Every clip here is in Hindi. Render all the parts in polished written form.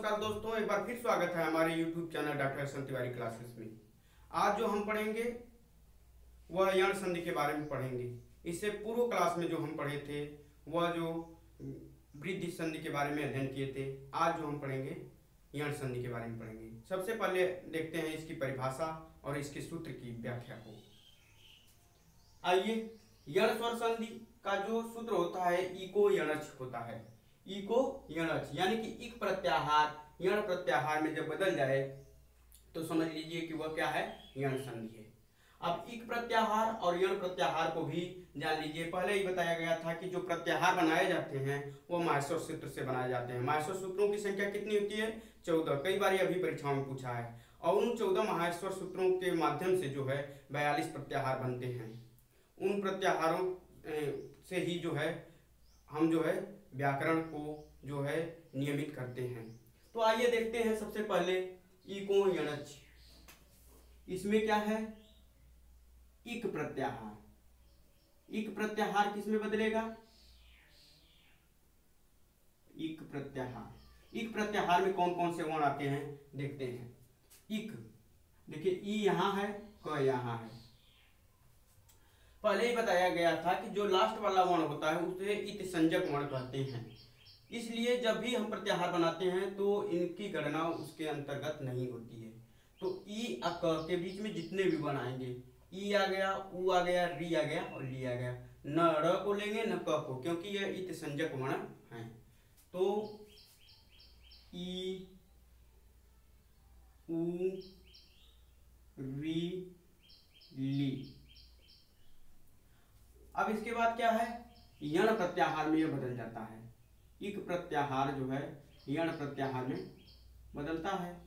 नमस्कार दोस्तों, एक बार फिर स्वागत है हमारे YouTube channel doctor SN. Tiwari classes में। आज जो हम पढ़ेंगे वह यण संधि के बारे में पढ़ेंगे। इससे पूर्व क्लास में जो हम पढ़े थे वह जो वृद्धि संधि के बारे में अध्ययन किए थे। आज जो हम पढ़ेंगे यण संधि के बारे में पढ़ेंगे। सबसे पहले देखते हैं इसकी परिभाषा और इसके सूत्र की व्याख्या को। आइए, यण स्वर संधि का जो सूत्र होता है इको यणच होता है। इको यणच यानी कि इक प्रत्याहार यण प्रत्याहार में जब बदल जाए तो समझ लीजिए कि वह क्या है, यण संधि है। अब इक प्रत्याहार और यण प्रत्याहार को भी जान लीजिए। पहले ही बताया गया था कि जो प्रत्याहार बनाए जाते हैं वो माहेश्वर सूत्र से बनाए जाते हैं। माहेश्वर सूत्रों की संख्या कितनी होती है? 14। कई बार अभी परीक्षाओं में पूछा है। और उन 14 माहेश्वर सूत्रों के माध्यम से जो है 42 प्रत्याहार बनते हैं। उन प्रत्याहारों से ही जो है हम जो है व्याकरण को जो है नियमित करते हैं। तो आइए देखते हैं सबसे पहले इको यणच। इसमें क्या है? इक प्रत्याहार। इक प्रत्याहार किसमें बदलेगा? इक प्रत्याहार। इक प्रत्याहार में कौन कौन से वर्ण आते हैं देखते हैं। इक, देखिए ई यहां है, क यहां है। पहले ही बताया गया था कि जो लास्ट वाला वर्ण होता है उसे इत संज्ञक वर्ण कहते हैं। इसलिए जब भी हम प्रत्याहार बनाते हैं तो इनकी गणना उसके अंतर्गत नहीं होती है। तो ई और क के बीच में जितने भी वर्ण आएंगे, ई आ गया, उ आ गया, री आ गया और ली आ गया, न र को लेंगे न क को, क्योंकि यह इत संज्ञक वर्ण है। तो ई, उ, री, ली। अब इसके बाद क्या है? यण प्रत्याहार में यह बदल जाता है। इक प्रत्याहार जो है यण प्रत्याहार में बदलता है,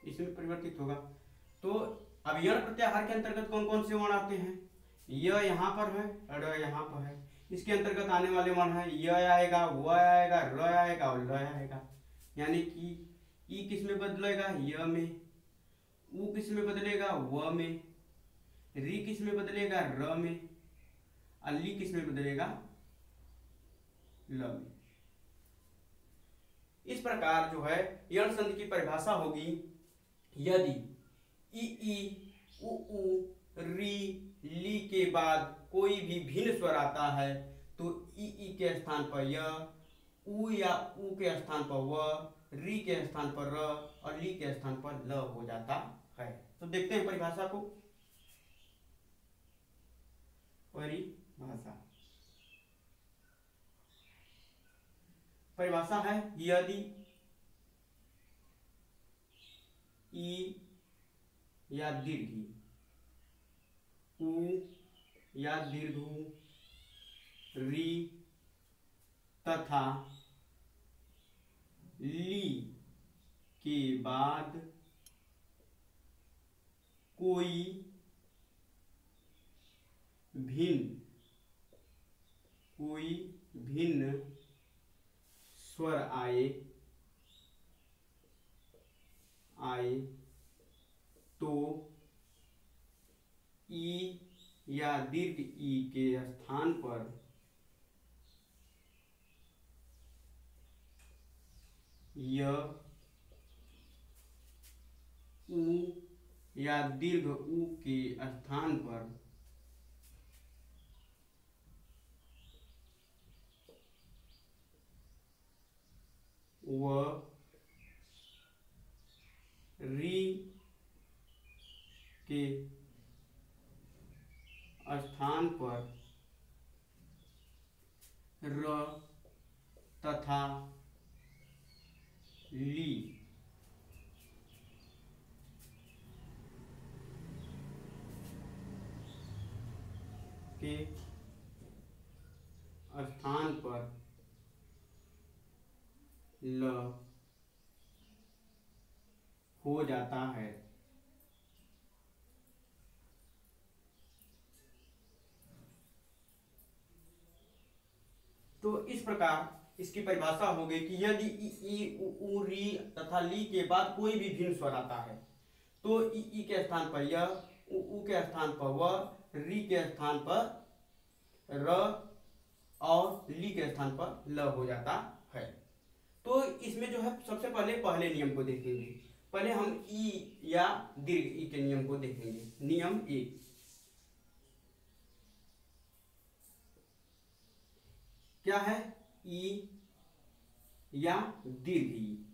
इसमें परिवर्तित होगा। तो अब यण प्रत्याहार के अंतर्गत कौन कौन से वर्ण आते हैं? य यहाँ पर है, र यहाँ पर है। इसके अंतर्गत आने वाले वर्ण है य आएगा, व आएगा, र आएगा और ल आएगा। यानी कि ई किस में बदलेगा? य में। उ किस में बदलेगा? व में। री किस में बदलेगा? र में। और ली किस में बदलेगा? ल में। इस प्रकार जो है यण संधि की परिभाषा होगी, यदि ई, उ, री, ली के बाद कोई भी भिन्न स्वर आता है तो ई के स्थान पर य, उ या उ के स्थान पर व, री के स्थान पर र और ली के स्थान पर ल हो जाता है। तो देखते हैं परिभाषा को। परिभाषा है, यदि ई या दीर्घ, उ या दीर्घ, री तथा ली के बाद कोई भिन्न स्वर आए तो ई या दीर्घ ई के स्थान पर य, उ या दीर्घ उ के स्थान पर व, री के स्थान पर र तथा ली के स्थान पर ल हो जाता है। तो इस प्रकार इसकी परिभाषा हो गई कि यदि ई, उ, री तथा ली के बाद कोई भी भिन्न स्वर आता है तो ई के स्थान पर य, उ के स्थान पर व, री के स्थान पर र और ली के स्थान पर ल हो जाता है। तो इसमें जो है सबसे पहले पहले नियम को देखेंगे। पहले हम ई या दीर्घ ई के नियम को देखेंगे। नियम एक, क्या है? ई या दीर्घ ई।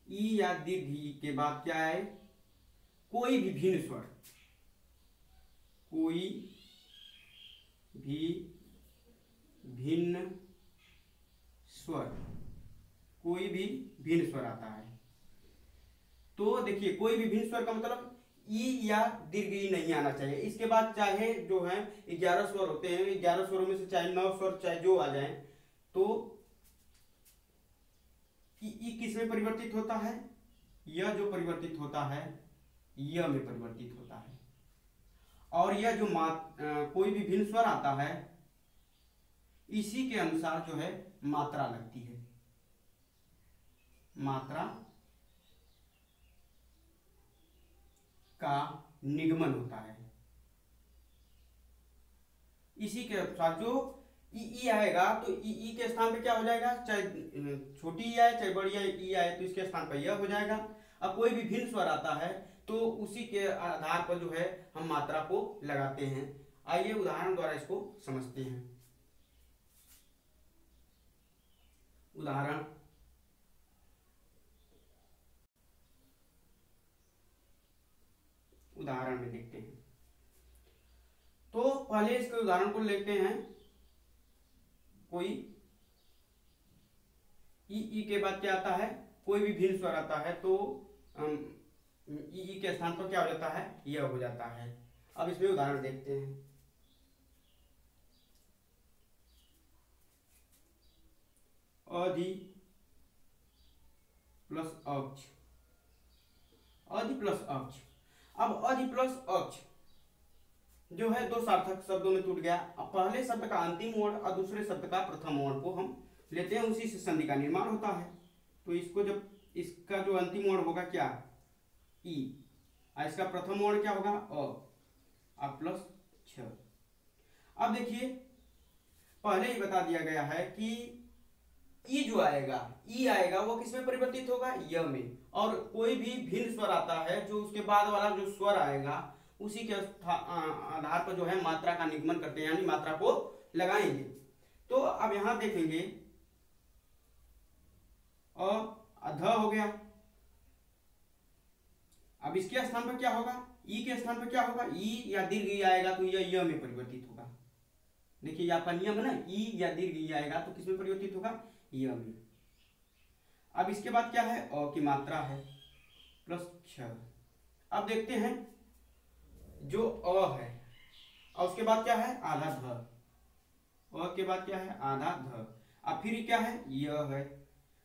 ई या दीर्घ ई के बाद क्या है? कोई भी भिन्न स्वर, कोई भी भिन्न स्वर, कोई भी भिन्न स्वर आता है। तो देखिए कोई भी भिन्न स्वर का मतलब ई या दीर्घ ई नहीं आना चाहिए। इसके बाद चाहे जो है 11 स्वर होते हैं, 11 स्वरों में से चाहे 9 स्वर चाहे जो आ जाए, तो ई किस में परिवर्तित होता है? यह जो परिवर्तित होता है य में परिवर्तित होता है। और यह जो कोई भी भिन्न स्वर आता है इसी के अनुसार जो है मात्रा लगती है, मात्रा का निगमन होता है। इसी के अनुसार जो ई आएगा तो ई के स्थान पे क्या हो जाएगा? चाहे छोटी ई आए चाहे बड़ी ई आए तो इसके स्थान पर यह हो जाएगा। अब कोई भी भिन्न स्वर आता है तो उसी के आधार पर जो है हम मात्रा को लगाते हैं। आइए उदाहरण द्वारा इसको समझते हैं। उदाहरण में देखते हैं। तो पहले इसके उदाहरण को लेते हैं। कोई ई के बाद क्या आता है? कोई भी भिन्न स्वर आता है तो ई के स्थान पर क्या हो जाता है? यह हो जाता है। अब इसमें उदाहरण देखते हैं। अधि प्लस अक्ष, अधि प्लस अक्ष। अब अधि प्लस अक्ष जो है दो सार्थक शब्दों में टूट गया। अब पहले शब्द का अंतिम वर्ण और दूसरे शब्द का प्रथम वर्ण को हम लेते हैं, उसी से संधि का निर्माण होता है। तो इसको जब इसका जो अंतिम वर्ण होगा क्या? ई, और इसका प्रथम वर्ण क्या होगा? अ प्लस छ। अब देखिए पहले ही बता दिया गया है कि ई जो आएगा, ई आएगा वो किसमें परिवर्तित होगा? य में। और कोई भी भिन्न स्वर आता है जो उसके बाद वाला जो स्वर आएगा उसी के आधार पर जो है मात्रा का निगमन करते हैं, यानी मात्रा को लगाएंगे। तो अब यहां देखेंगे अध हो गया। अब इसके स्थान पर क्या होगा? ई के स्थान पर क्या होगा? ई या दीर्घ ई आएगा तो यह य में परिवर्तित होगा। देखिए आपका नियम है ना, ई या दीर्घ ई आएगा तो किसमें परिवर्तित होगा? य में। अब इसके बाद क्या है? अ की मात्रा है प्लस क्ष। अब देखते हैं जो अ है और उसके बाद क्या है? आधा ध। अ के बाद क्या है? आधा ध। अब फिर क्या है? यह है।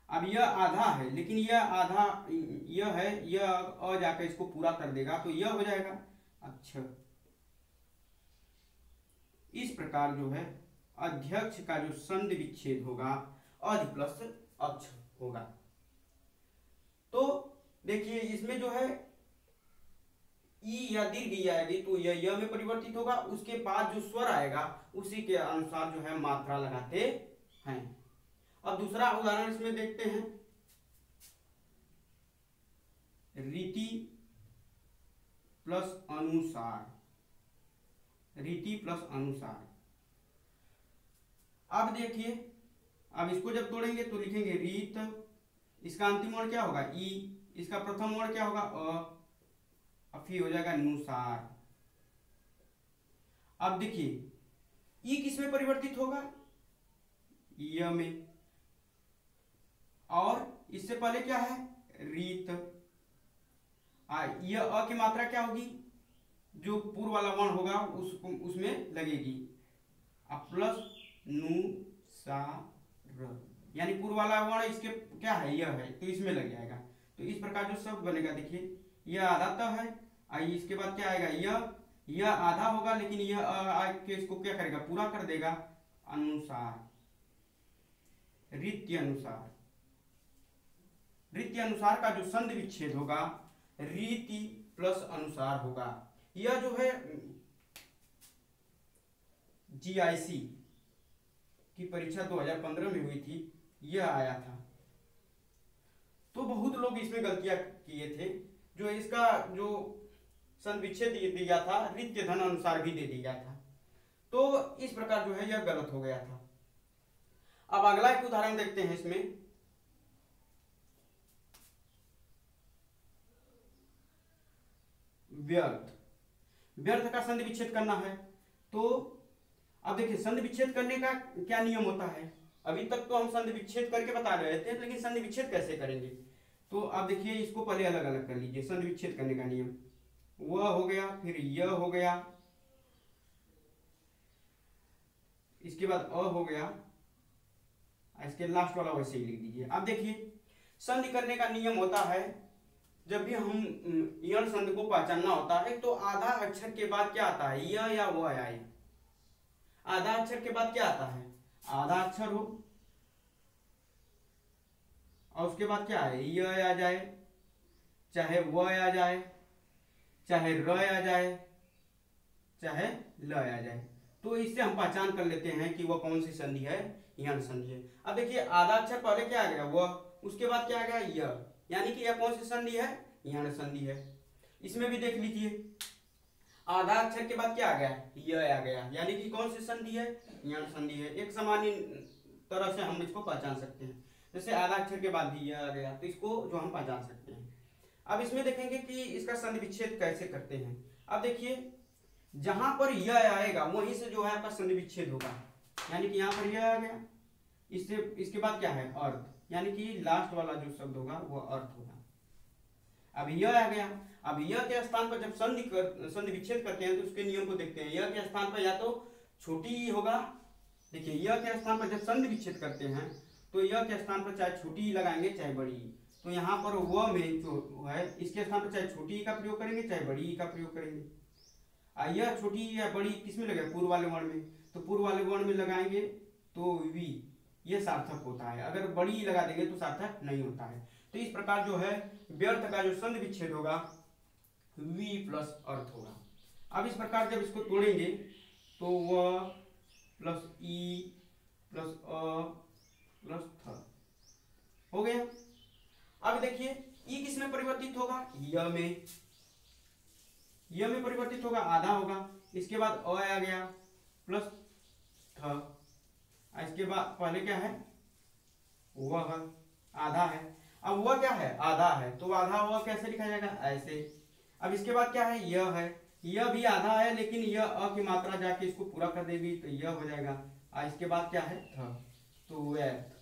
अब यह आधा है लेकिन यह आधा यह है, यह अ जाकर इसको पूरा कर देगा तो यह हो जाएगा अक्ष। इस प्रकार जो है अध्यक्ष का जो संधि विच्छेद होगा अधि प्लस अक्ष होगा। तो देखिए इसमें जो है ई या दीर्घ ई आएगी तो यह य में परिवर्तित होगा। उसके बाद जो स्वर आएगा उसी के अनुसार जो है मात्रा लगाते हैं। अब दूसरा उदाहरण इसमें देखते हैं। रीति प्लस अनुसार, रीति प्लस अनुसार। अब देखिए अब इसको जब तोड़ेंगे तो लिखेंगे रीत, इसका अंतिम वर्ण क्या होगा? ई, इसका प्रथम वर्ण क्या होगा? अ, फिर हो जाएगा अनुसार। अब देखिए ई किस में परिवर्तित होगा? य में। और इससे पहले क्या है? रीत। यह अ की मात्रा क्या होगी? जो पूर्व वाला वर्ण होगा उसमें लगेगी। अब प्लस नु सा र, यानी पूर्व वाला वर्ण इसके क्या है? यह है तो इसमें लग जाएगा। तो इस प्रकार जो शब्द बनेगा देखिए यह आधा त है, आइए इसके बाद क्या आएगा? यह आधा होगा लेकिन यह के इसको क्या करेगा? पूरा कर देगा। अनुसार, रीत्य अनुसार। रीत्य अनुसार का जो संधि विच्छेद होगा रीति प्लस अनुसार होगा। यह जो है GIC की परीक्षा 2015 में हुई थी, यह आया था। तो बहुत लोग इसमें गलतियां किए थे, जो इसका जो संधि विच्छेद दिया था रिक्त धन अनुसार भी दे दिया था, तो इस प्रकार जो है यह गलत हो गया था। अब अगला एक उदाहरण देखते हैं इसमें। व्यर्थ, व्यर्थ का संधि विच्छेद करना है। तो अब देखिए संधि विच्छेद करने का क्या नियम होता है। अभी तक तो हम संधि विच्छेद करके बता रहे थे, लेकिन संधि विच्छेद कैसे करेंगे। तो अब देखिए इसको पहले अलग अलग कर लीजिए। संधि विच्छेद करने का नियम वह हो गया, फिर यह हो गया, इसके बाद अ हो गया, इसके लास्ट वाला वैसे ही लिख दीजिए। अब देखिए संधि करने का नियम होता है, जब भी हम यण संधि को पहचानना होता है तो आधा अक्षर के बाद क्या आता है, य या वो आए। आधा अक्षर के बाद क्या आता है, आधा अक्षर हो, और उसके बाद क्या है, य आ जाए, चाहे व आ जाए, चाहे र आ जाए, चाहे ल आ जाए। तो इससे हम पहचान कर लेते हैं कि वह कौन सी संधि है, यण संधि है। अब देखिए आधा अक्षर पहले क्या आ गया, वह, उसके बाद क्या आ गया, य, यानी कि यह कौन सी संधि है, यण संधि है। इसमें भी देख लीजिए आधा अक्षर के बाद क्या आ गया, य आ गया, यानी कि कौन सी संधि है, यण संधि है। एक सामान्य तरह से हम इसको पहचान सकते हैं। जैसे आधा अक्षर के बाद भी य आ गया, तो इसको जो हम पहचान सकते हैं। अब इसमें देखेंगे कि इसका संधि विच्छेद कैसे करते हैं। अब देखिए जहां पर यह आएगा वहीं से जो है आपका संधि विच्छेद होगा, यानी कि यहाँ पर यह आ गया, इससे इसके बाद क्या है, अर्थ, यानी कि लास्ट वाला जो शब्द होगा वो अर्थ होगा। अब यह आ गया, अब यह के स्थान पर जब संधि विच्छेद करते हैं तो उसके नियम को देखते हैं। यह के स्थान पर या तो छोटी ही होगा, देखिए यह के स्थान पर जब संधि विच्छेद करते हैं तो यह के स्थान पर चाहे छोटी ही लगाएंगे चाहे बड़ी। तो यहाँ पर वह में जो है इसके स्थान पर चाहे छोटी का प्रयोग करेंगे चाहे बड़ी का प्रयोग करेंगे। यह छोटी या बड़ी किसमें लगे, पूर्व वाले वर्ण में, तो पूर्व वाले वर्ण में लगाएंगे तो वी, यह सार्थक होता है। अगर बड़ी लगा देंगे तो सार्थक नहीं होता है। तो इस प्रकार जो है व्यर्थ का जो संधि विच्छेद होगा वी प्लस अर्थ होगा। अब इस प्रकार जब इसको तोड़ेंगे तो वह प्लस ई प्लस अ प्लस थ हो गया। अब देखिए ई किस में परिवर्तित होगा, य में, य में परिवर्तित होगा, आधा होगा। इसके बाद अ आ गया प्लस थ, इसके बाद पहले क्या है, वह आधा है। अब वह क्या है, आधा है, तो आधा वह कैसे लिखा जाएगा, ऐसे। अब इसके बाद क्या है, यह है, यह भी आधा है लेकिन यह अ की मात्रा जाके इसको पूरा कर देगी तो यह हो जाएगा। इसके बाद क्या है, थ, तो व्यर्थ।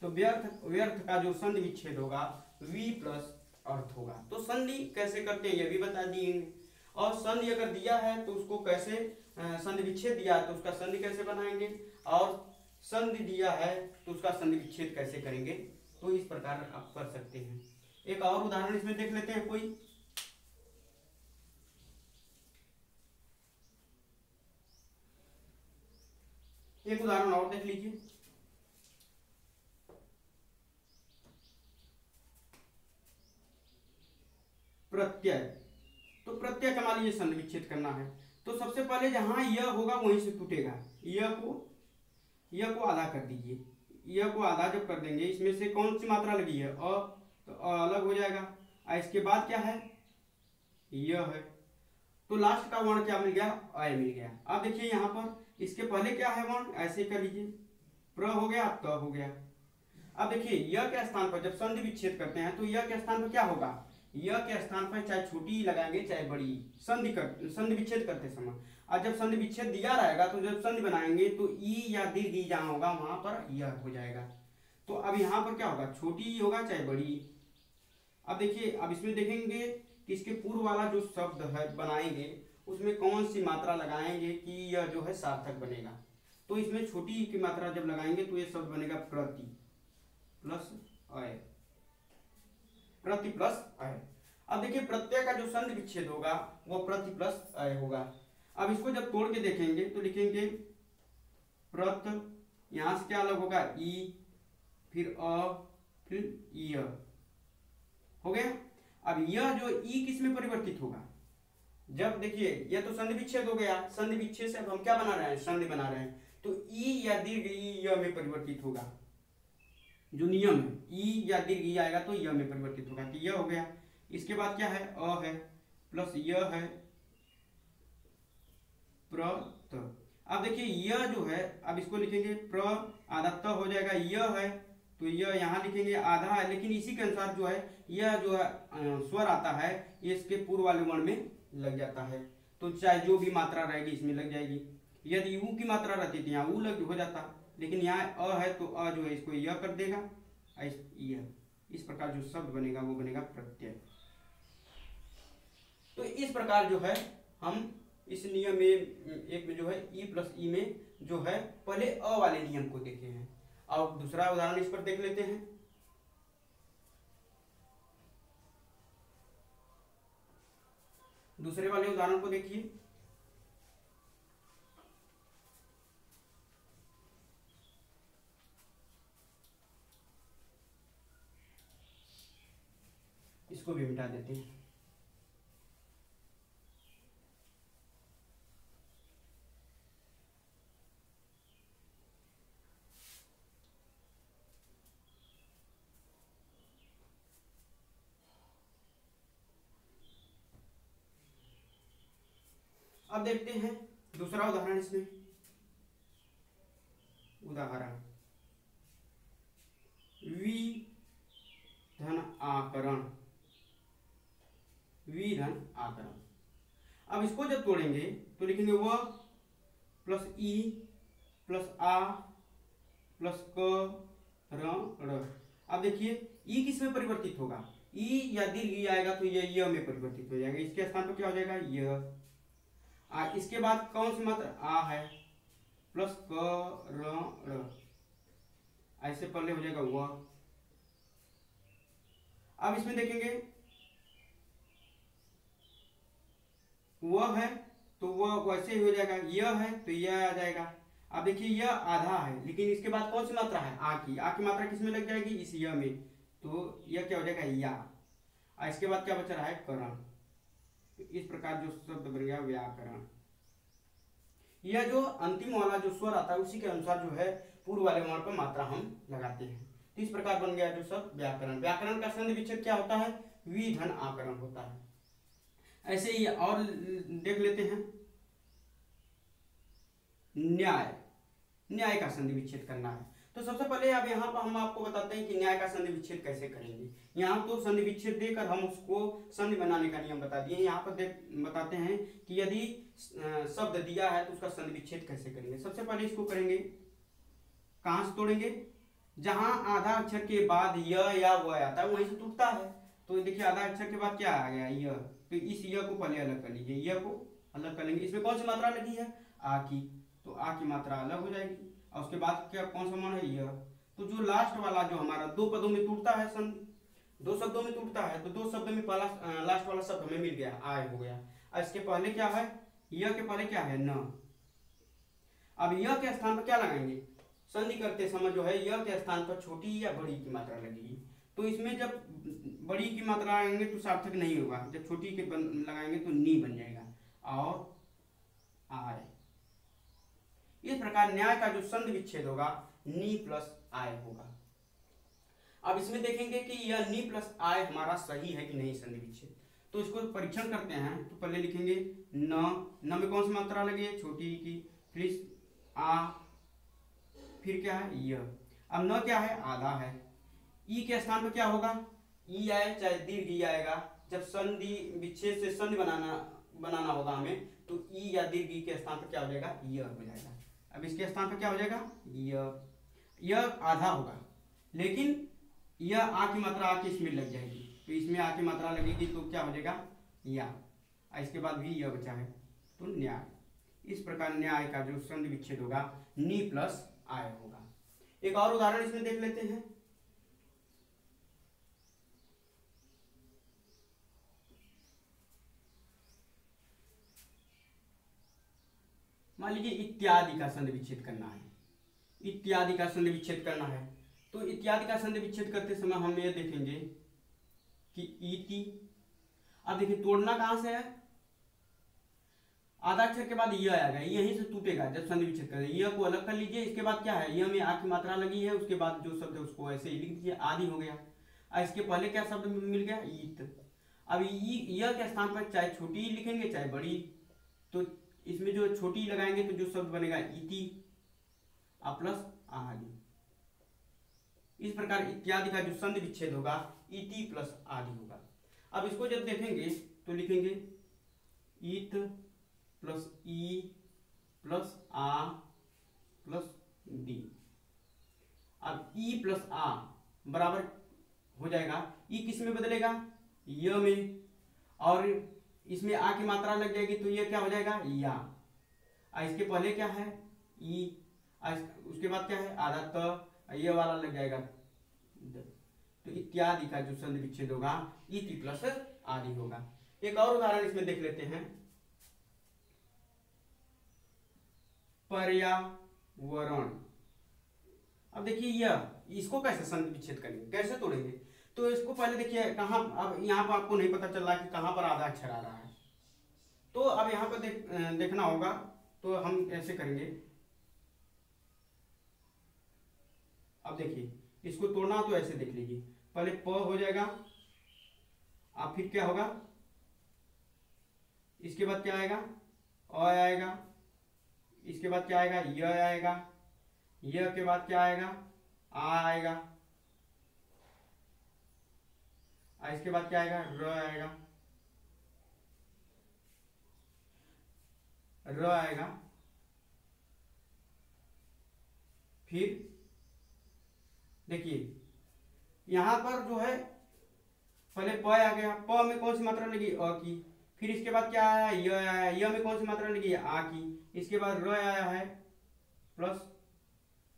तो व्यर्थ का जो संधि विच्छेद होगा वी प्लस अर्थ होगा। तो संधि कैसे करते हैं यह भी बता दिए, और संधि अगर दिया है तो उसको कैसे, संधि विच्छेद दिया है तो उसका संधि कैसे बनाएंगे, और संधि दिया है तो उसका संधि विच्छेद कैसे करेंगे। तो इस प्रकार आप कर सकते हैं। एक और उदाहरण इसमें देख लेते हैं कोई। एक उदाहरण और देख लीजिए। प्रत्यय, तो प्रत्यय का मान लीजिए संधि विच्छेद करना है तो सबसे पहले जहां यह होगा वहीं से टूटेगा। यह को आधा कर दीजिए। यह को आधा जब कर देंगे इसमें से कौन सी मात्रा लगी है, अ, तो अ अलग हो जाएगा। इसके बाद क्या है, यह है, तो लास्ट का वर्ण क्या मिल गया, अ मिल गया। अब देखिए यहाँ पर इसके पहले क्या है वर्ण, ऐसे कर लीजिए, प्र हो गया, त हो गया। अब देखिए यह के स्थान पर जब संधि विच्छेद करते हैं तो यह के स्थान पर क्या होगा, यह के स्थान पर चाहे छोटी लगाएंगे चाहे बड़ी, संधि विच्छेद करते समय। और जब संधि विच्छेद दिया रहेगा तो जब संधि बनाएंगे तो ई या दीर्घ ई जहां होगा वहां पर यह हो जाएगा। तो अब यहाँ पर क्या होगा, छोटी होगा चाहे बड़ी। अब देखिए अब इसमें देखेंगे कि इसके पूर्व वाला जो शब्द है बनाएंगे उसमें कौन सी मात्रा लगाएंगे कि यह जो है सार्थक बनेगा। तो इसमें छोटी की मात्रा जब लगाएंगे तो यह शब्द बनेगा प्रति प्लस अय, प्रति प्लस अय। अब देखिए प्रत्यय का जो संधि विच्छेद होगा वह प्रति प्लस अय होगा। अब इसको जब तोड़ के देखेंगे तो लिखेंगे प्रत, यहां से क्या अलग होगा, ई, फिर अ, फिर य, हो गया। अब यह जो ई किस में परिवर्तित होगा, जब देखिए यह तो संधि विच्छेद हो गया, संधि विच्छेद से अब हम क्या बना रहे हैं, संधि बना रहे हैं, तो ई या दीर्घ ई य में परिवर्तित होगा। जो नियम है, ई या दीर्घ ई आएगा तो य में परिवर्तित होगा। तो यह हो गया। इसके बाद क्या है, अ है प्लस य है प्र त। अब देखिए यह जो है, अब इसको लिखेंगे प्र आधा त हो जाएगा, यह है तो यह यहाँ लिखेंगे आधा है, लेकिन इसी के अनुसार जो है यह जो है स्वर आता है ये इसके पूर्व वाले वर्ण में लग जाता है। तो चाहे जो भी मात्रा रहेगी इसमें लग जाएगी। यदि ऊ की मात्रा रहती थी यहाँ ऊ लग हो जाता, लेकिन यहाँ अ है तो अ जो है इसको यह कर देगा। इस प्रकार जो शब्द बनेगा वो बनेगा प्रत्यय। तो इस प्रकार जो है हम इस नियम में एक में जो है ई प्लस ई में जो है पहले अ वाले नियम को देखे हैं। और दूसरा उदाहरण इस पर देख लेते हैं। दूसरे वाले उदाहरण को देखिए। इसको भी मिटा देते हैं। अब देखते हैं दूसरा उदाहरण। इसमें उदाहरण वि धन आकरण, वि धन आकरण। अब इसको जब तोड़ेंगे तो लिखेंगे व प्लस ई प्लस आ प्लस क र। अब देखिए ई किस में परिवर्तित होगा, ई या दीर्घ ई आएगा तो ये य में परिवर्तित हो जाएगा। इसके स्थान पर क्या हो जाएगा य। इसके बाद कौन सी मात्रा आ है प्लस क र, ऐसे पहले हो जाएगा वह। अब इसमें देखेंगे वह है तो वह वैसे ही हो जाएगा, यह है तो यह आ जाएगा। अब देखिए यह आधा है, लेकिन इसके बाद कौन सी मात्रा है आ की। आ की मात्रा किस में लग जाएगी, इस य में, तो यह क्या हो जाएगा या। इसके बाद क्या बच रहा है करण। तो इस प्रकार जो शब्द बन गया व्याकरण। यह जो अंतिम वाला जो स्वर आता है उसी के अनुसार जो है पूर्व वाले वर्ण पर मात्रा हम लगाते हैं। तो इस प्रकार बन गया जो शब्द व्याकरण। व्याकरण का संधि विच्छेद क्या होता है, वि धन आकरण होता है। ऐसे ही और देख लेते हैं। न्याय, न्याय का संधि विच्छेद करना है। तो सबसे पहले अब यहाँ पर हम आपको बताते हैं कि न्याय का संधि विच्छेद कैसे करेंगे। यहाँ तो संधि विच्छेद देकर हम उसको संधि बनाने का नियम बता दिए। यहाँ पर बताते हैं कि यदि शब्द दिया है तो उसका संधि विच्छेद कैसे करेंगे। सबसे पहले इसको करेंगे, कहाँ से तोड़ेंगे, जहां आधा अक्षर के बाद य या व आता है वहीं से टूटता है। तो देखिए आधा अक्षर के बाद क्या आ गया य, तो इस य को पहले अलग कर लीजिए, य को अलग कर लेंगे। इसमें कौन सी मात्रा लगी है आ की, तो आ की मात्रा अलग हो जाएगी। और उसके बाद क्या कौन सा मान है य। तो जो लास्ट वाला जो हमारा दो पदों में टूटता है संधि, दो शब्दों में टूटता है, तो दो शब्द में पहला लास्ट वाला शब्द हमें मिल गया आय हो गया। और इसके पहले क्या है, य के पहले क्या है न। अब य के स्थान पर क्या लगाएंगे, संधि करते समय जो है य के स्थान पर छोटी या बड़ी की मात्रा लगेगी। तो इसमें जब बड़ी की मात्रा लगाएंगे तो सार्थक नहीं होगा, जब छोटी के लगाएंगे तो नी बन जाएगा और आय। इस प्रकार न्याय का जो संधि विच्छेद होगा नी प्लस आय होगा। अब इसमें देखेंगे कि यह नी प्लस आय हमारा सही है कि नहीं संधि विच्छेद। तो इसको परीक्षण करते हैं। तो पहले लिखेंगे न में कौन सी मात्रा लगी है छोटी की, फिर आ, फिर क्या है य। अब न क्या है आधा है। ई के स्थान पर क्या होगा ई आए चाहे दीर्घ ई आएगा। जब संधि विच्छेद से संधि बनाना होगा हमें, तो ई या दीर्घ ई के स्थान पर क्या हो जाएगा य हो जाएगा। अब इसके स्थान पर क्या हो जाएगा यह आधा होगा, लेकिन यह आ की मात्रा आ की इसमें लग जाएगी। तो इसमें आ की मात्रा लगेगी तो क्या हो जाएगा या। इसके बाद भी यह बचा है तो न्याय। इस प्रकार न्याय का जो संधि विच्छेद होगा नी प्लस आय होगा। एक और उदाहरण इसमें देख लेते हैं। मान लीजिए इत्यादि का संधि विच्छेद करना है, इत्यादि का संधि विच्छेद करना है। तो इत्यादि का संधि विच्छेद करते समय हम ये देखेंगे कि इति। अब देखिए तोड़ना कहां से है, आधा अक्षर के बाद य आएगा, यहीं से टूटेगा जब संधि विच्छेद करेंगे। य को अलग कर लीजिए, इसके बाद क्या है, य में आ की मात्रा लगी है, उसके बाद जो शब्द है उसको ऐसे ही लिख दीजिए, आदि हो गया। और इसके पहले क्या शब्द मिल गया, ईत। अब य के स्थान पर चाहे छोटी लिखेंगे चाहे बड़ी, तो इसमें जो छोटी लगाएंगे तो जो शब्द बनेगा इति प्लस आदि। इस प्रकार इत्यादि का जो संधि विच्छेद होगा इति प्लस आदि होगा। अब इसको जब देखेंगे तो लिखेंगे इत प्लस ई प्लस आ प्लस डी। अब ई प्लस आ बराबर हो जाएगा, ई किस में बदलेगा, य में, और इसमें आ की मात्रा लग जाएगी तो ये क्या हो जाएगा, या। इसके पहले क्या है, ई, उसके बाद क्या है, आधा त, ये वाला लग जाएगा द। तो इत्यादि का जो संधि विच्छेद होगा इति प्लस आदि होगा। एक और उदाहरण इसमें देख लेते हैं, पर्यावरण। अब देखिए यह, इसको कैसे संधि विच्छेद करेंगे, कैसे तोड़ेंगे, तो इसको पहले देखिए कहाँ, अब यहाँ पर आपको नहीं पता चल रहा है कि कहाँ पर आधा अक्षर आ रहा है, तो अब यहाँ पर देखना होगा, तो हम ऐसे करेंगे। अब देखिए इसको तोड़ना तो ऐसे देख लीजिए, पहले प हो जाएगा, अब फिर क्या होगा, इसके बाद क्या आएगा, अ आएगा, इसके बाद क्या आएगा, य आएगा, य के बाद क्या आएगा, आ आएगा, इसके बाद क्या आएगा, र आएगा, र आएगा, फिर देखिए यहां पर जो है पहले प आ गया, प में कौन सी मात्रा लगी, अ की, फिर इसके बाद क्या आया, य आया, य में कौन सी मात्रा लगी, आ की, इसके बाद र आया है प्लस,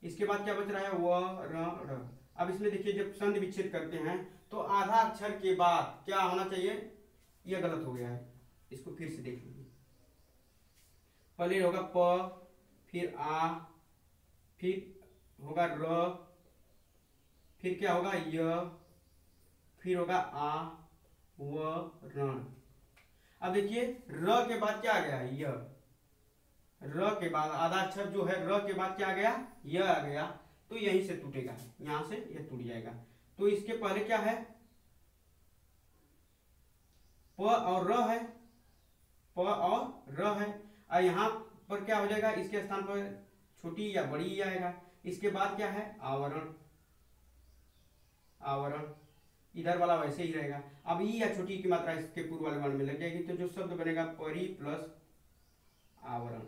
इसके बाद क्या बच रहा है, व र। अब इसमें देखिए जब संधि विच्छेद करते हैं तो आधा अक्षर के बाद क्या होना चाहिए, यह गलत हो गया है, इसको फिर से देख लीजिए, पहले होगा प, फिर आ, फिर होगा र, फिर क्या होगा य, फिर होगा आ, व, रण। अब देखिए र के बाद क्या आ गया, य, र के बाद आधा अक्षर जो है, र के बाद क्या आ गया, य आ गया, तो यहीं से टूटेगा, यहां से यह टूट जाएगा। तो इसके पहले क्या है, प और र है, प और र है, और यहां पर क्या हो जाएगा, इसके स्थान पर छोटी या बड़ी आएगा, इसके बाद क्या है, आवरण, आवरण, इधर वाला वैसे ही रहेगा। अब ई या छोटी की मात्रा इसके पूर्व वाले वर्ण में लग जाएगी, तो जो शब्द बनेगा परि प्लस आवरण।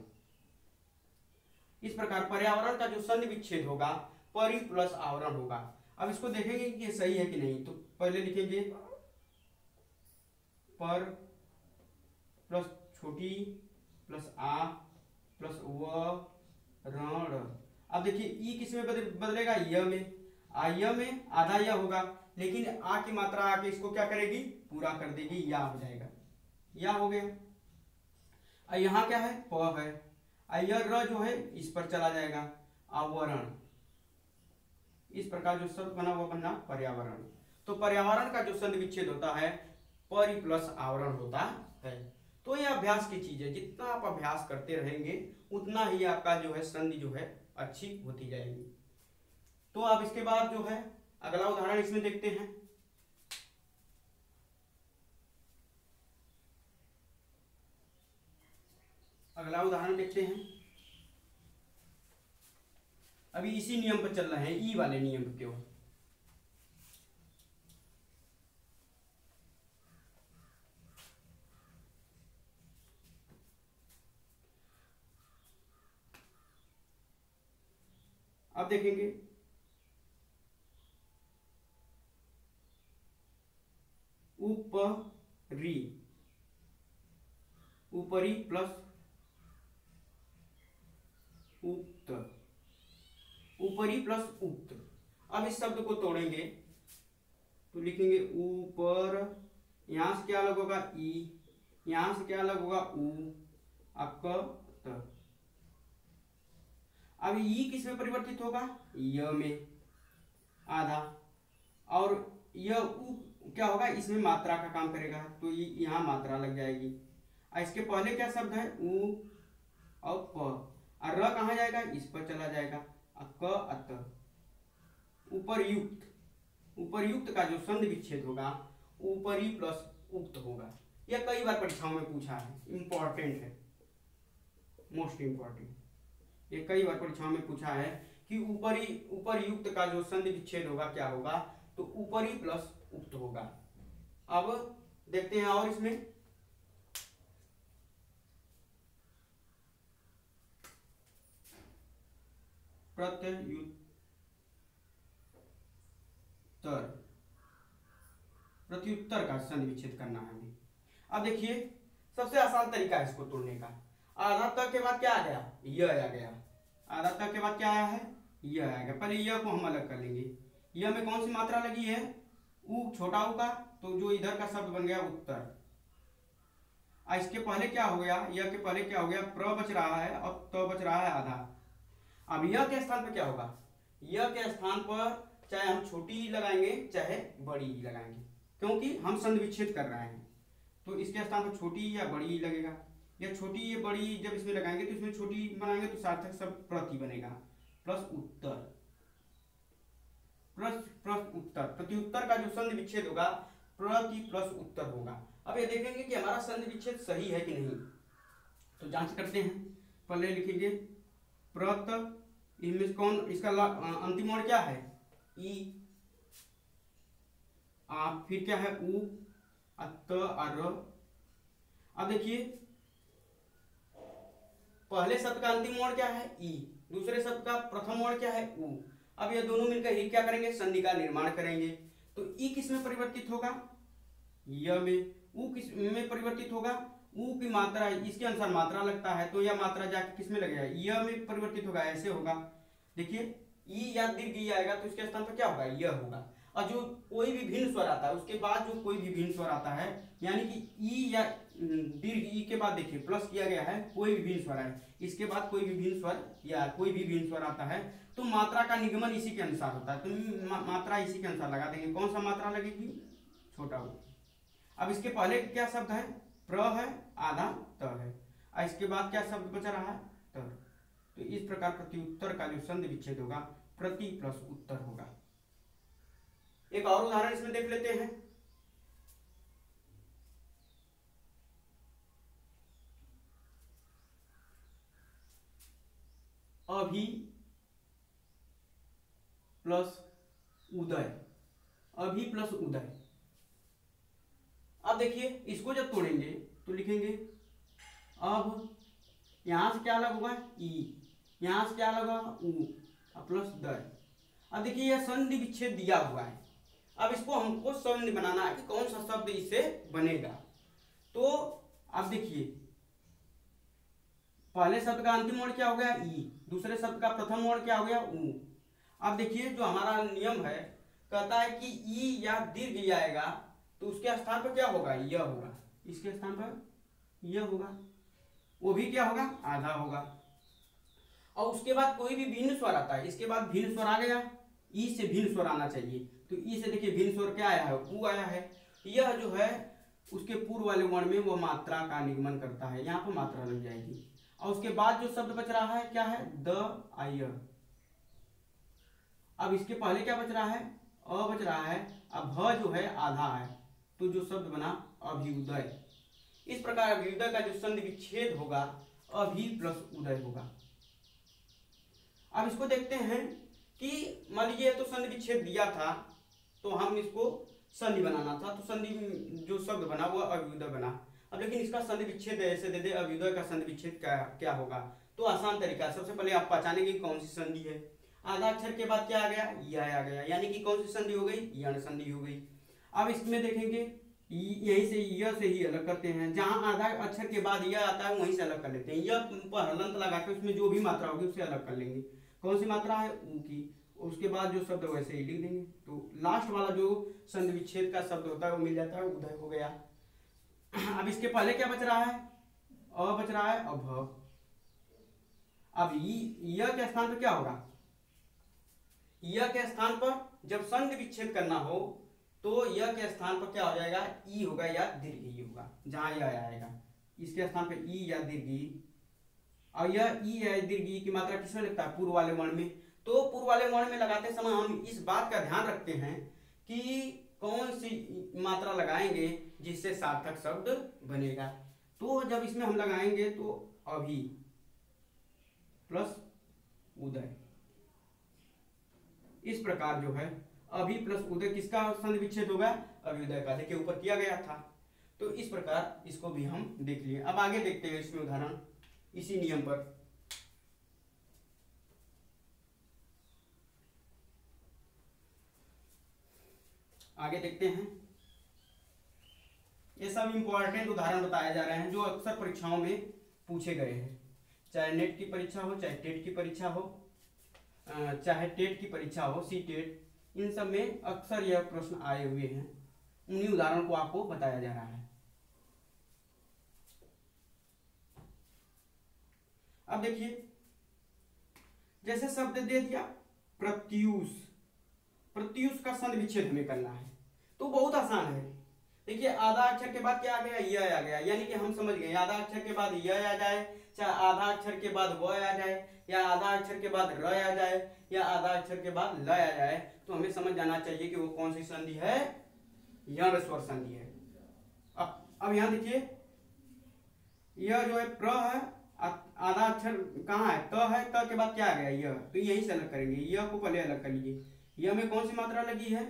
इस प्रकार पर्यावरण का जो संधि विच्छेद होगा परि प्लस आवरण होगा। अब इसको देखेंगे कि ये सही है कि नहीं, तो पहले लिखेंगे पर प्लस छोटी प्लस आ प्लस व रण। अब देखिए ई किस में बदलेगा, य में, य में आधा य होगा, लेकिन आ की मात्रा आके इसको क्या करेगी, पूरा कर देगी, या हो जाएगा, या हो गया। यहाँ क्या है, प है, यह र जो है इस पर चला जाएगा, आवरण। इस प्रकार जो शब्द बना वो बना पर्यावरण। तो पर्यावरण का जो संधि विच्छेद होता है परि प्लस आवरण होता है। तो यह अभ्यास की चीज है, जितना आप अभ्यास करते रहेंगे उतना ही आपका जो है संधि जो है अच्छी होती जाएगी। तो अब इसके बाद जो है अगला उदाहरण इसमें देखते हैं। अगला उदाहरण देखते हैं, अभी इसी नियम पर चल रहे हैं, ई वाले नियम पर क्यों। अब देखेंगे ऊपरी, ऊपरी प्लस उक्त, ऊपरी प्लस उक्त। अब इस शब्द को तोड़ेंगे तो लिखेंगे ऊपर, यहां से क्या अलग होगा, ई, यहां से क्या अलग होगा, ऊ, अक। अब ई किस में परिवर्तित होगा, य में आधा, और यह उ क्या होगा, इसमें मात्रा का काम करेगा, तो यहाँ मात्रा लग जाएगी। और इसके पहले क्या शब्द है उ और प, और र कहाँ जाएगा, इस पर चला जाएगा, और क अत। उपर्युक्त का जो संधि विच्छेद होगा ऊपरी प्लस उक्त होगा। यह कई बार परीक्षाओं में पूछा है, इंपॉर्टेंट है, मोस्ट इंपॉर्टेंट। ये कई बार परीक्षाओं में पूछा है कि उपर्युक्त का जो संधि विच्छेद होगा क्या होगा, तो ऊपरी प्लस उक्त होगा। अब देखते हैं और इसमें प्रत्युत्तर का संधि विच्छेद करना है हमें। अब देखिए सबसे आसान तरीका है इसको तोड़ने का। आधा तक के बाद क्या आ गया, यह आ गया। आधा तक के बाद क्या आया है, यह आ गया। पहले यह को हम अलग कर लेंगे। यह में कौन सी मात्रा लगी है, ऊ, छोटा ऊ का, तो जो इधर का शब्द बन गया उत्तर। इसके पहले क्या हो गया, यह के पहले क्या हो गया, प्र बच रहा है और त बच रहा है आधा। अब यह के स्थान पर क्या होगा, यह के स्थान पर चाहे हम छोटी ई लगाएंगे चाहे बड़ी ई लगाएंगे, क्योंकि हम संधि विच्छेद कर रहे हैं। तो इसके स्थान पर छोटी ई या बड़ी ई लगेगा। या छोटी ई बड़ी ई जब इसमें लगाएंगे तो इसमें छोटी ई बनाएंगे तो सार्थक शब्द प्रति बनेगा, प्लस उत्तर, प्लस उत्तर। प्रत्युत्तर का जो संधि विच्छेद होगा प्रति प्लस उत्तर होगा। अब ये देखेंगे कि हमारा संधि विच्छेद सही है कि नहीं, तो जांच करते हैं। पहले लिखेंगे प्रत, इनमें कौन, इसका अंतिम वर्ण क्या है, ई, फिर क्या है उ, अत, अर। अब देखिए पहले शब्द का अंतिम वर्ण क्या है, ई, दूसरे शब्द का प्रथम वर्ण क्या है, उ। अब ये दोनों मिलकर ही क्या करेंगे, संधि का निर्माण करेंगे। तो ई किस में परिवर्तित होगा, य में। उ किस में परिवर्तित होगा, उ की मात्रा, इसके अनुसार मात्रा लगता है, तो यह मात्रा जाके किस में लगेगा, य में परिवर्तित होगा, ऐसे होगा। देखिए ई या दीर्घ ई आएगा तो इसके स्थान पर क्या होगा, यह होगा। और जो कोई भी भिन्न स्वर आता है उसके बाद जो कोई भी भिन्न स्वर आता है, यानी कि ई या दीर्घ ई के बाद देखिए प्लस किया गया है, कोई भी भिन्न स्वर है, इसके बाद कोई भी भिन्न स्वर या कोई भी भिन्न स्वर आता है तो मात्रा का निगमन इसी के अनुसार होता है। तो मात्रा इसी के अनुसार लगा देंगे। कौन सा मात्रा लगेगी, छोटा ऊ। अब इसके पहले क्या शब्द है, प्र है, आधा त है, और इसके बाद क्या शब्द बचा रहा है, तर। तो इस प्रकार प्रत्युत्तर का जो संधि विच्छेद होगा प्रति प्लस उत्तर होगा। एक और उदाहरण इसमें देख लेते हैं। अभी प्लस उदय, अभी प्लस उदय। अब देखिए इसको जब तोड़ेंगे तो लिखेंगे अब, यहां से क्या अलग होगा, ई, यहां से क्या लगा, उ, प्लस दय। अब देखिए यह संधि विच्छेद दिया हुआ है। अब इसको हमको संधि बनाना है कि कौन सा शब्द इससे बनेगा। तो अब देखिए पहले शब्द का अंतिम वर्ण क्या हो गया, ई, दूसरे शब्द का प्रथम वर्ण क्या हो गया, उ। अब देखिए जो हमारा नियम है कहता है कि ई या दीर्घ ई आएगा तो उसके स्थान पर क्या होगा, यह होगा, इसके स्थान पर यह होगा, वो भी क्या होगा, आधा होगा। और उसके बाद कोई भी भिन्न स्वर आता है, इसके बाद भिन्न स्वर आ गया, ई से भिन्न स्वर आना चाहिए, तो ई से देखिए भिन्न स्वर क्या आया है, उ आया है। यह जो है उसके पूर्व वाले वर्ण में वो मात्रा का निगमन करता है, यहाँ पर मात्रा लग जाएगी। और उसके बाद जो शब्द बच रहा है क्या है, द, आय। अब इसके पहले क्या बच रहा है, अ बच रहा है, अब भ जो है आधा है, तो जो शब्द बना अभ्युदय। इस प्रकार अभ्युदय का जो संधि विच्छेद होगा अभि प्लस उदय होगा। अब इसको देखते हैं कि मान लीजिए तो संधि विच्छेद दिया था तो हम इसको संधि बनाना था, तो संधि जो शब्द बना वो अभ्युदय बना। अब लेकिन इसका संधि विच्छेद ऐसे दे दे, अभ्युदय का संधि विच्छेद क्या होगा, तो आसान तरीका, सबसे पहले आप पहचानेंगे कौन सी संधि है। आधा अक्षर के बाद क्या आ गया, यह आ गया, यानी कि कौन सी संधि हो गई, यण संधि हो गई। अब इसमें देखेंगे यहीं से यह से ही अलग करते हैं, जहां आधा अक्षर के बाद यह आता है वहीं से अलग कर लेते हैं। यह पर हलंत लगा के उसमें जो भी मात्रा होगी उससे अलग कर लेंगे। कौन सी मात्रा है, ऊ की, उसके बाद जो शब्द वैसे ही लिख देंगे। तो लास्ट वाला जो संधि विच्छेद का शब्द होता है वो मिल जाता है, उदय हो गया। अब इसके पहले क्या बच रहा है, अ बच रहा है, अभ। अब यह के स्थान पर क्या होगा, यह के स्थान पर जब संधि विच्छेद करना हो तो यह के स्थान पर क्या हो जाएगा, ई होगा या दीर्घ ई होगा, जहां यह आएगा। इसके स्थान पे ई या दीर्घ ई, और यह ई या दीर्घ ई की मात्रा किसमें लगता है? पूर्व वाले वर्ण में। तो पूर्व वाले वर्ण में लगाते समय हम इस बात का ध्यान रखते हैं कि कौन सी मात्रा लगाएंगे जिससे सार्थक शब्द बनेगा। तो जब इसमें हम लगाएंगे तो अभी प्लस उदय, इस प्रकार जो है अभी प्लस उदय किसका संधि विच्छेद होगा? अभ्युदय का। देखिए ऊपर किया गया था, तो इस प्रकार इसको भी हम देख लिए। अब आगे देखते हैं इसमें उदाहरण इसी नियम पर। आगे देखते हैं, ये सब इंपॉर्टेंट उदाहरण बताए जा रहे हैं जो अक्सर परीक्षाओं में पूछे गए हैं, चाहे नेट की परीक्षा हो, चाहे टेट की परीक्षा हो, चाहे टेट की परीक्षा हो, सी टेट, इन सब में अक्सर यह प्रश्न आए हुए हैं। उन्हीं उदाहरण को आपको बताया जा रहा है। अब देखिए, जैसे शब्द दे दिया प्रत्यूष, प्रत्यूष का संधि विच्छेद हमें करना है, तो बहुत आसान है। देखिए आधा अक्षर के बाद क्या आ गया? य आ गया, यानी कि हम समझ गए आधा अक्षर के बाद य आ जाए, चाहे आधा अक्षर के बाद व आ जाए, या आधा अक्षर के बाद र आ जाए, या आधा अक्षर के बाद ल आ जाए, तो हमें समझ जाना चाहिए कि वो कौन सी संधि है? यण स्वर संधि है। अब यहाँ देखिए, यह जो है प्र है, आधा अक्षर कहाँ है? त है, त के बाद क्या आ गया? यह, तो यहीं से अलग करेंगे, यह को पहले अलग कर लीजिए। यह में कौन सी मात्रा लगी है?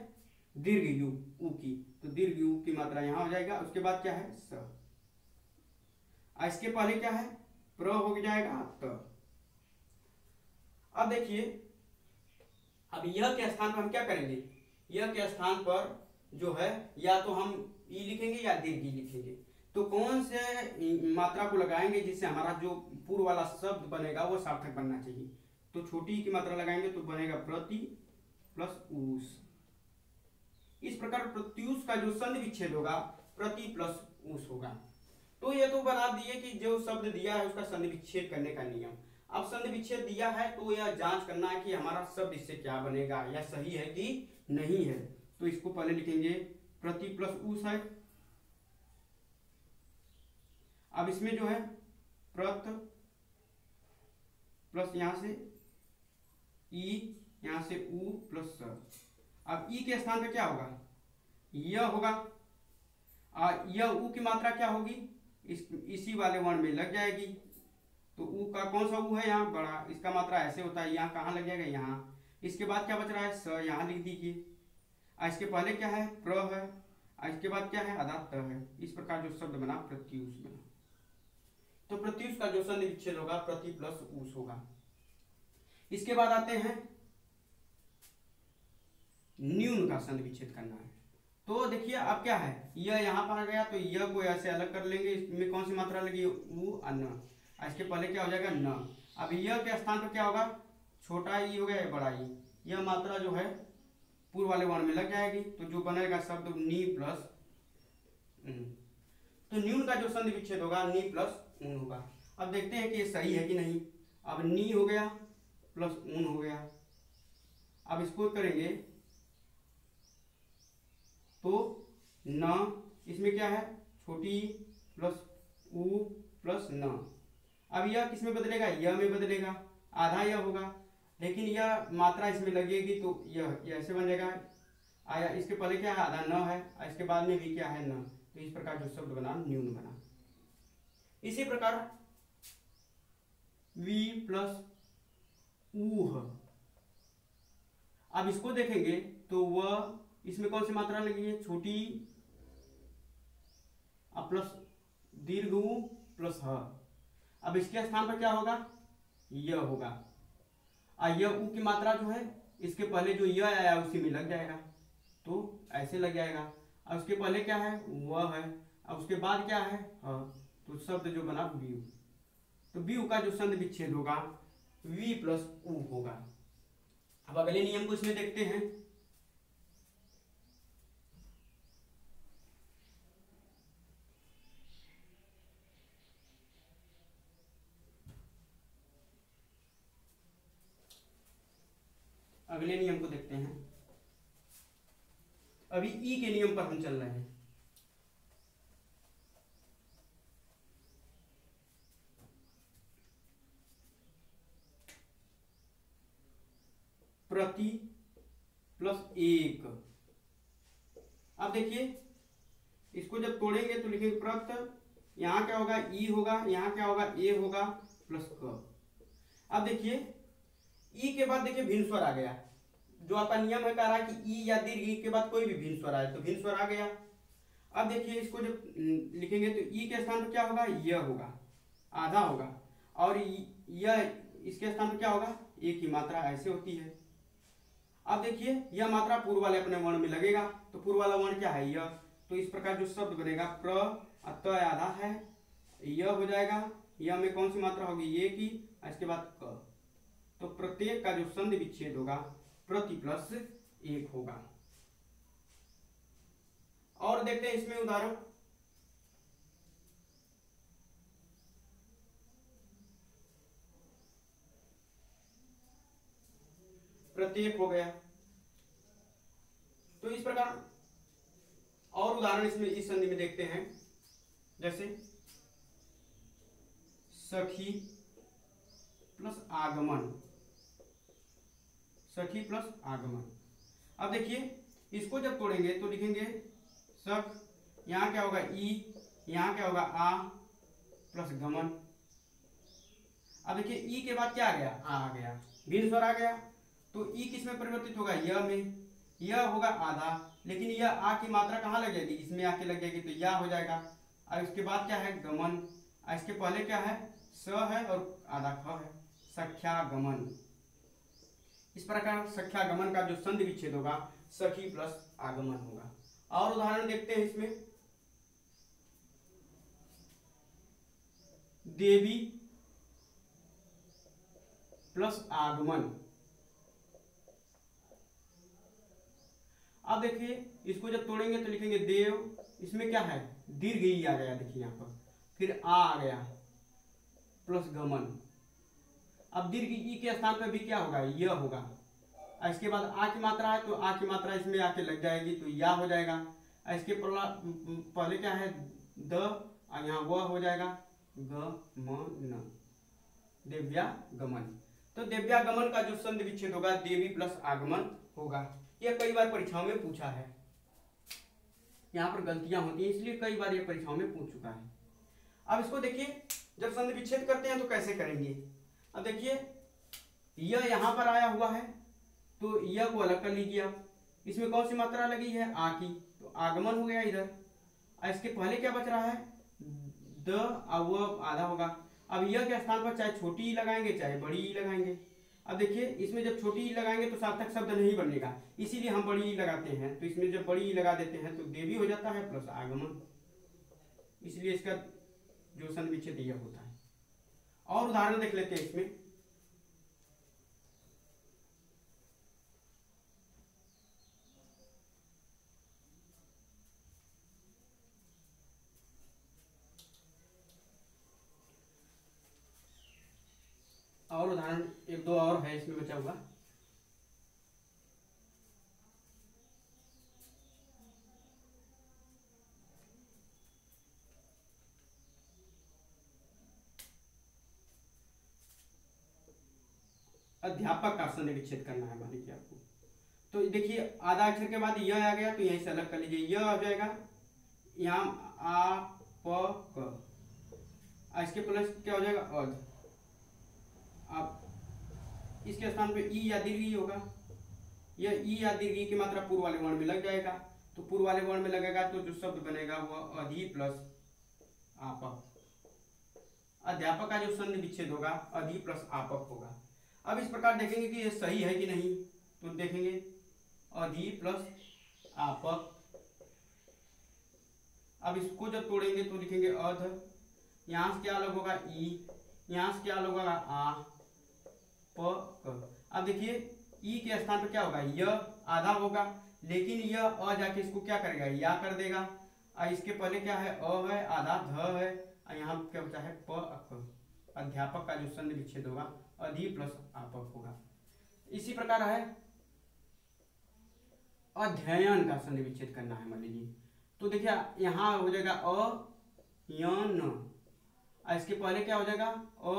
दीर्घ यू, ऊ की, तो दीर्घ यू की मात्रा यहां हो जाएगा। उसके बाद क्या है? स। इसके पहले क्या है? प्र हो जाएगा त। अब देखिए, अब यह के स्थान पर हम क्या करेंगे? यह के स्थान पर जो है या तो हम ई लिखेंगे या दीर्घ ई लिखेंगे। तो कौन से मात्रा को लगाएंगे जिससे हमारा जो पूर्व वाला शब्द बनेगा वो सार्थक बनना चाहिए? तो छोटी ई की मात्रा लगाएंगे तो बनेगा प्रति प्लस ऊस। इस प्रकार प्रत्यूष का जो संधि विच्छेद होगा प्रति प्लस ऊस होगा। तो ये तो बना दिए कि जो शब्द दिया है उसका संधि विच्छेद करने का नियम। अब संधि विच्छेद दिया है तो यह जांच करना है कि हमारा शब्द इससे क्या बनेगा, या सही है कि नहीं है। तो इसको पहले लिखेंगे प्रति प्लस ऊस है। अब इसमें जो है प्रत प्लस यहां से ई, यहां से ऊ प्लस स। अब ई के स्थान पे क्या होगा? यह होगा। यह ऊ की मात्रा क्या होगी? इसी वाले वर्ण में लग जाएगी। तो ऊ का कौन सा ऊ है? यहाँ बड़ा, इसका मात्रा ऐसे होता है, यहाँ कहाँ लग जाएगा? यहाँ। इसके बाद क्या बच रहा है? स, यहाँ लिख दीजिए। इसके पहले क्या है? प्र है, इसके बाद क्या है? आधा त है। इस प्रकार जो शब्द बना प्रत्यूष बना। तो प्रत्यूष का जो संधि विच्छेद होगा प्रति प्लस ऊस होगा। इसके बाद आते हैं न्यून का संधि विच्छेद करना है। तो देखिए अब क्या है? यह यहाँ पर आ गया तो यह को ऐसे अलग कर लेंगे। इसमें कौन सी मात्रा लगी? ऊ न। इसके पहले क्या हो जाएगा? न। अब यह के स्थान पर क्या होगा? छोटा ई हो गया या बड़ा ई। यह मात्रा जो है पूर्व वाले वर्ण में लग जाएगी, तो जो बनेगा शब्द नी प्लस ऊन। तो न्यून का जो संधि विच्छेद होगा नी प्लस ऊन होगा। अब देखते हैं कि ये सही है कि नहीं। अब नी हो गया प्लस ऊन हो गया। अब इसको करेंगे तो न, इसमें क्या है? छोटी प्लस ऊ प्लस न। अब यह किस में बदलेगा? यह में बदलेगा, आधा यह होगा, लेकिन यह मात्रा इसमें लगेगी तो यह ऐसे बन जाएगा। आया इसके पहले क्या है? आधा न है, इसके बाद में भी क्या है? न। तो इस प्रकार जो शब्द बना न्यून बना। इसी प्रकार वी प्लस ऊह। अब इसको देखेंगे तो वह, इसमें कौन सी मात्रा लगी है? छोटी, अब प्लस दीर्घ ऊ प्लस ह। अब इसके स्थान पर क्या होगा? यह होगा। यह ऊ की मात्रा जो है इसके पहले जो यह आया उसी में लग जाएगा, तो ऐसे लग जाएगा। अब उसके पहले क्या है? वह है। अब उसके बाद क्या है? ह। तो शब्द जो बना व्यू। तो व्यू का जो संधि विच्छेद होगा वी प्लस ऊ होगा। अब अगले नियम को इसमें देखते हैं। अगले नियम को देखते हैं। अभी ई के नियम पर हम चल रहे हैं। प्रति प्लस एक। अब देखिए इसको जब तोड़ेंगे तो लिखेंगे प्रत, यहाँ क्या होगा ई होगा, यहाँ क्या होगा ए होगा प्लस क। अब देखिए ई के बाद देखिए भिन्न स्वर आ गया, जो आपका नियम है कह रहा है कि ई या दीर्घ ई के बाद कोई भी भिन्न स्वर आए तो भिन्न स्वर आ गया। अब देखिए इसको जब लिखेंगे तो ई के स्थान पर क्या होगा, यह होगा, आधा होगा, और यह इसके स्थान पर क्या होगा, ए की मात्रा ऐसे होती है। अब देखिए यह मात्रा पूर्व वाले अपने वर्ण में लगेगा, तो पूर्व वाला वर्ण क्या है, यह। तो इस प्रकार जो शब्द बनेगा प्र त आधा है, यह हो जाएगा, यह में कौन सी मात्रा होगी, ये की, इसके बाद क। तो प्रत्येक का जो संधि विच्छेद होगा प्रति प्लस एक होगा। और देखते हैं इसमें उदाहरण। प्रत्येक हो गया, तो इस प्रकार और उदाहरण इसमें इस संधि में देखते हैं, जैसे सखी प्लस आगमन, सखी प्लस आगमन। अब देखिए इसको जब तोड़ेंगे तो लिखेंगे सख, यहाँ क्या होगा ई, यहाँ क्या होगा आ प्लस गमन। अब देखिए ई के बाद क्या आ गया, आ गया, भिन्न स्वर आ गया, तो ई किस में परिवर्तित होगा, य में, यह होगा आधा, लेकिन यह आ की मात्रा कहाँ लग जाएगी, इसमें आके लग जाएगी, तो यह हो जाएगा। और इसके बाद क्या है गमन, इसके पहले क्या है स है और आधा ख है, सख्यागमन। इस प्रकार सख्यागमन का जो संधि विच्छेद होगा सखी प्लस आगमन होगा। और उदाहरण देखते हैं इसमें, देवी प्लस आगमन। अब देखिए इसको जब तोड़ेंगे तो लिखेंगे देव, इसमें क्या है दीर्घ ई आ गया, देखिए यहाँ पर, फिर आ गया प्लस गमन। अब दीर्घ ई के स्थान पर भी क्या होगा, यह होगा, इसके बाद आ की मात्रा है तो आ की मात्रा इसमें आके लग जाएगी, तो या हो जाएगा। इसके पहले क्या है द, और यहाँ वह हो जाएगा गमन, दिव्यागमन। तो दिव्यागमन का जो संधि विच्छेद होगा देवी प्लस आगमन होगा। यह कई बार परीक्षाओं में पूछा है, यहाँ पर गलतियां होती हैं इसलिए कई बार यह परीक्षाओं में पूछ चुका है। अब इसको देखिए जब संधि विच्छेद करते हैं तो कैसे करेंगे। अब देखिए यह यहाँ पर आया हुआ है, तो यह को अलग कर लीजिए आप, इसमें कौन सी मात्रा लगी है, आ की, तो आगमन हो गया इधर। इसके पहले क्या बच रहा है द, अब वो आधा होगा। अब यह के स्थान पर चाहे छोटी ई लगाएंगे चाहे बड़ी ई लगाएंगे। अब देखिए इसमें जब छोटी ई लगाएंगे तो सार्थक शब्द नहीं बनेगा, इसीलिए हम बड़ी ई लगाते हैं। तो इसमें जब बड़ी ई लगा देते हैं तो देवी हो जाता है प्लस आगमन, इसलिए इसका जो संधि विच्छेद यह होता है। और उदाहरण देख लेते हैं इसमें, और उदाहरण एक दो और है इसमें बचा हुआ। अध्यापक का संधि विच्छेद करना है मान लीजिए आपको, तो देखिए आधा अक्षर के बाद यह आ गया तो यहीं से अलग कर लीजिए, यह आ जाएगा, यहाँ आ प क, इसके प्लस क्या हो जाएगा अध। अब इसके स्थान पे ई या दीर्घ ई होगा, यह ई या दीर्घ ई की मात्रा पूर्व वाले वर्ण में लग जाएगा, तो पूर्व वाले वर्ण में लगेगा तो जो शब्द बनेगा वह अधि प्लस आपक। अध्यापक का जो संधि विच्छेद होगा अधि प्लस आपक होगा। अब इस प्रकार देखेंगे कि ये सही है कि नहीं, तो देखेंगे अधि प्लस आपक। अब इसको जब तोड़ेंगे तो लिखेंगे अध, यहाँ से क्या अलग होगा ई, यहाँ से क्या अलग होगा आ प क। अब देखिए ई के स्थान पर क्या होगा यह आधा होगा, लेकिन यह अ जाके इसको क्या करेगा या कर देगा, और इसके पहले क्या है अ है, आधा ध है, और यहाँ क्या बचा है प अक। अध्यापक का जो संधि विच्छेद होगा अधि प्लस आपक होगा। इसी प्रकार है अध्ययन का संधि विच्छेद करना है मान लीजिए, तो देखिए यहाँ हो जाएगा अयन, इसके पहले क्या हो जाएगा अ,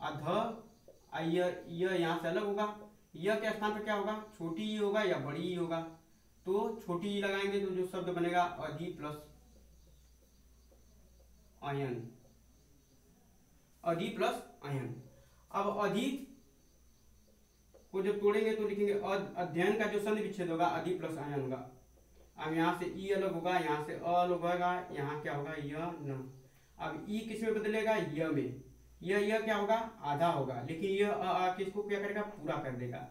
अध, यह यहाँ से अलग होगा, य के स्थान पर क्या होगा, छोटी ई होगा या बड़ी ई होगा। तो छोटी ई लगाएंगे तो जो शब्द बनेगा अधि प्लस अयन, अधि प्लस अयन। अब अधि को जब तोड़ेंगे तो लिखेंगे अध्ययन का जो संधि विच्छेद होगा अधि प्लस अयन होगा। अब यहाँ से ई अलग होगा, यहाँ से अ अलग होगा, यहाँ क्या होगा य न। अब ई किस में बदलेगा, य में। यह क्या होगा, आधा होगा, लेकिन यह किसको क्या करेगा, पूरा कर देगा।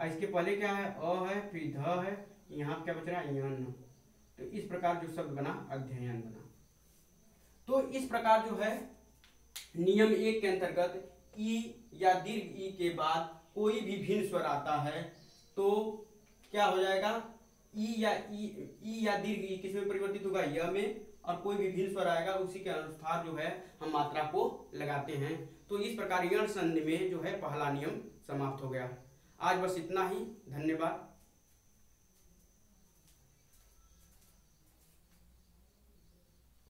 इसके पहले क्या है, अ है, फिर ध है, यहाँ क्या बच रहा है, यन। तो इस प्रकार जो शब्द बना अध्ययन बना। तो इस प्रकार जो है नियम 1 के अंतर्गत ई या दीर्घ ई के बाद कोई भी भिन्न स्वर आता है तो क्या हो जाएगा, ई या दीर्घ ई किस में परिवर्तित होगा, य में। और कोई भी भिन्न स्वर आएगा उसी के अनुसार जो है हम मात्रा को लगाते हैं। तो इस प्रकार यण संधि में जो है पहला नियम समाप्त हो गया। आज बस इतना ही, धन्यवाद।